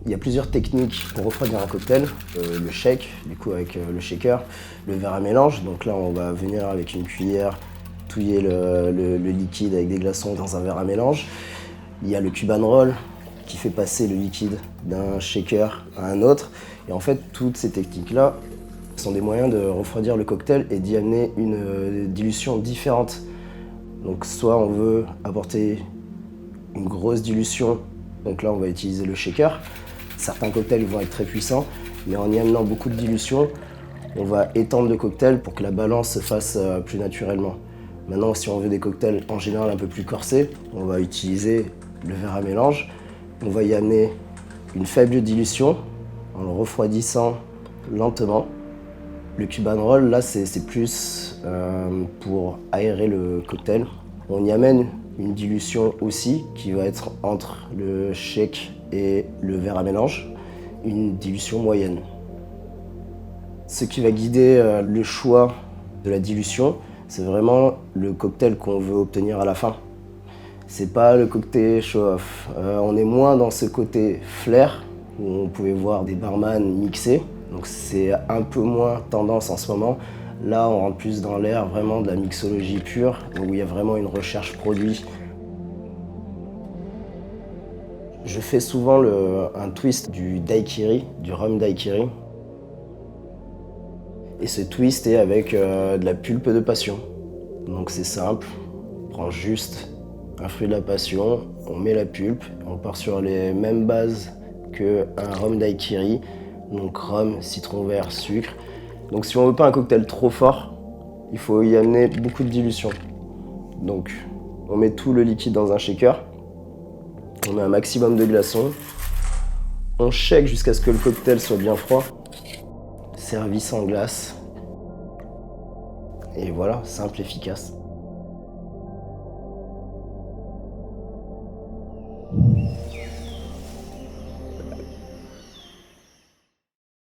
Il y a plusieurs techniques pour refroidir un cocktail. Le shake, du coup avec le shaker, le verre à mélange. Donc là, on va venir avec une cuillère touiller le liquide avec des glaçons dans un verre à mélange. Il y a le Cuban roll qui fait passer le liquide d'un shaker à un autre. Et en fait, toutes ces techniques-là sont des moyens de refroidir le cocktail et d'y amener une dilution différente. Donc soit on veut apporter une grosse dilution, donc là on va utiliser le shaker. Certains cocktails vont être très puissants, mais en y amenant beaucoup de dilution, on va étendre le cocktail pour que la balance se fasse plus naturellement. Maintenant, si on veut des cocktails en général un peu plus corsés, on va utiliser le verre à mélange. On va y amener une faible dilution en le refroidissant lentement. Le Cuban roll, là, c'est plus pour aérer le cocktail. On y amène une dilution aussi qui va être entre le shake et le verre à mélange, une dilution moyenne. Ce qui va guider le choix de la dilution, c'est vraiment le cocktail qu'on veut obtenir à la fin. C'est pas le cocktail show-off. On est moins dans ce côté flair, où on pouvait voir des barman mixer. Donc c'est un peu moins tendance en ce moment. Là, on rentre plus dans l'ère vraiment de la mixologie pure, où il y a vraiment une recherche produit. Je fais souvent un twist du daiquiri, du rhum daiquiri. Et ce twist est avec de la pulpe de passion. Donc c'est simple, on prend juste un fruit de la passion, on met la pulpe, on part sur les mêmes bases qu'un rhum daiquiri, donc rhum, citron vert, sucre. Donc si on veut pas un cocktail trop fort, il faut y amener beaucoup de dilution. Donc on met tout le liquide dans un shaker, on met un maximum de glaçons, on shake jusqu'à ce que le cocktail soit bien froid, servi sans glace. Et voilà, simple, efficace.